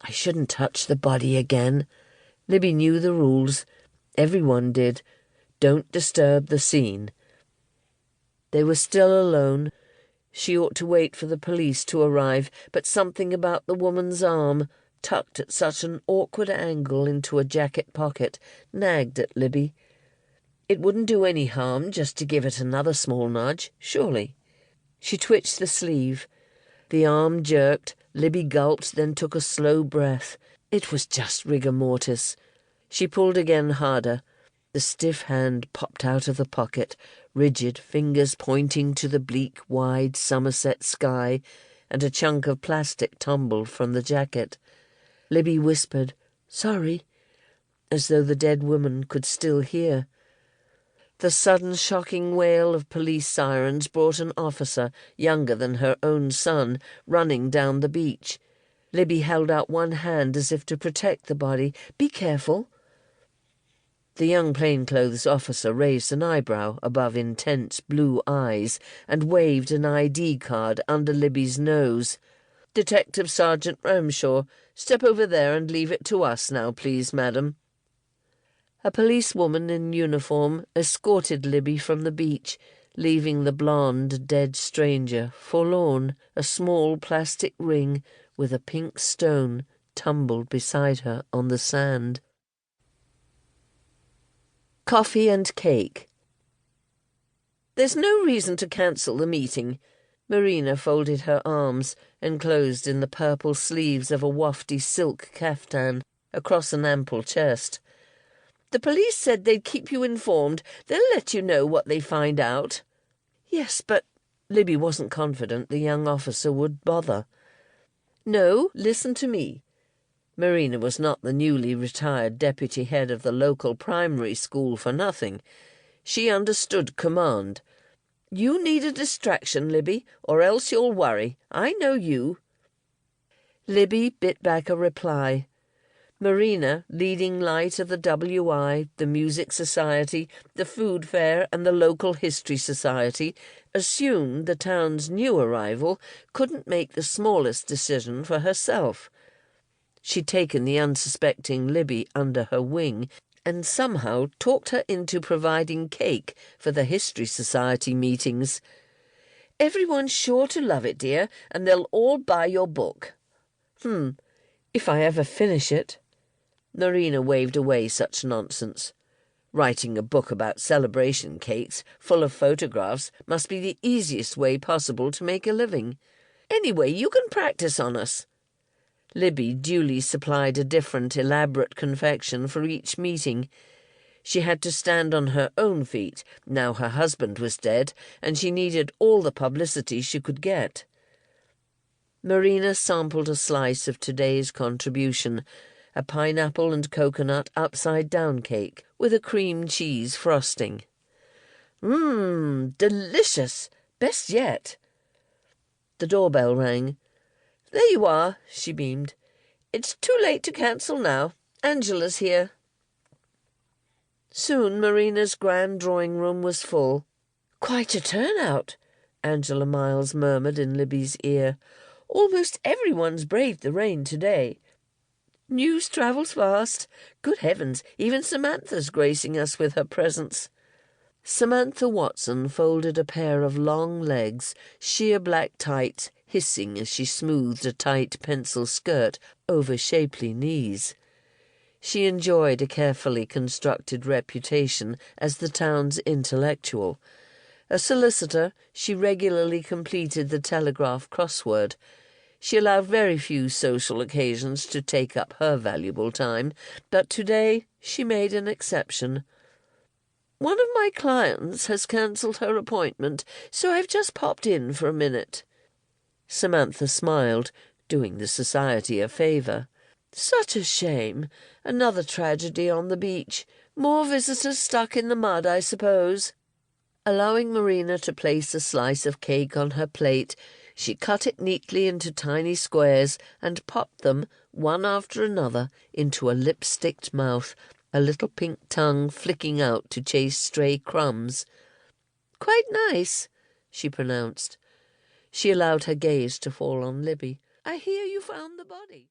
I shouldn't touch the body again. Libby knew the rules. Everyone did. Don't disturb the scene. They were still alone. She ought to wait for the police to arrive, but something about the woman's arm, tucked at such an awkward angle into a jacket pocket, nagged at Libby. It wouldn't do any harm just to give it another small nudge, surely. She twitched the sleeve. The arm jerked. Libby gulped, then took a slow breath. It was just rigor mortis. She pulled again harder. The stiff hand popped out of the pocket, rigid fingers pointing to the bleak, wide Somerset sky, and a chunk of plastic tumbled from the jacket. Libby whispered, "Sorry," as though the dead woman could still hear. The sudden shocking wail of police sirens brought an officer, younger than her own son, running down the beach. Libby held out one hand as if to protect the body. "Be careful." The young plainclothes officer raised an eyebrow above intense blue eyes and waved an ID card under Libby's nose. "Detective Sergeant Ramshaw, step over there and leave it to us now, please, madam." A policewoman in uniform escorted Libby from the beach, leaving the blonde, dead stranger, forlorn, a small plastic ring with a pink stone tumbled beside her on the sand. Coffee and cake. "There's no reason to cancel the meeting." Marina folded her arms, enclosed in the purple sleeves of a wafty silk caftan, across an ample chest. "The police said they'd keep you informed. They'll let you know what they find out." "Yes, but—" Libby wasn't confident the young officer would bother. "No, listen to me." Marina was not the newly retired deputy head of the local primary school for nothing. She understood command. "You need a distraction, Libby, or else you'll worry. I know you." Libby bit back a reply. Marina, leading light of the WI, the Music Society, the Food Fair, and the local History Society, assumed the town's new arrival couldn't make the smallest decision for herself. She'd taken the unsuspecting Libby under her wing and somehow talked her into providing cake for the History Society meetings. "Everyone's sure to love it, dear, and they'll all buy your book." If I ever finish it." Marina waved away such nonsense. Writing a book about celebration cakes, full of photographs, must be the easiest way possible to make a living. "Anyway, you can practice on us." Libby duly supplied a different elaborate confection for each meeting. She had to stand on her own feet, now her husband was dead, and she needed all the publicity she could get. Marina sampled a slice of today's contribution, a pineapple and coconut upside-down cake with a cream cheese frosting. Delicious! Best yet." The doorbell rang. "There you are," she beamed. "It's too late to cancel now. Angela's here." Soon Marina's grand drawing-room was full. "Quite a turnout," Angela Miles murmured in Libby's ear. "Almost everyone's braved the rain today. News travels fast. Good heavens, even Samantha's gracing us with her presence." Samantha Watson folded a pair of long legs, sheer black tights, hissing as she smoothed a tight pencil skirt over shapely knees. She enjoyed a carefully constructed reputation as the town's intellectual. A solicitor, she regularly completed the Telegraph crossword. She allowed very few social occasions to take up her valuable time, but today she made an exception. "One of my clients has cancelled her appointment, so I've just popped in for a minute." Samantha smiled, doing the society a favour. "Such a shame. Another tragedy on the beach. More visitors stuck in the mud, I suppose." Allowing Marina to place a slice of cake on her plate, she cut it neatly into tiny squares and popped them, one after another, into a lipsticked mouth, a little pink tongue flicking out to chase stray crumbs. "Quite nice," she pronounced. She allowed her gaze to fall on Libby. "I hear you found the body."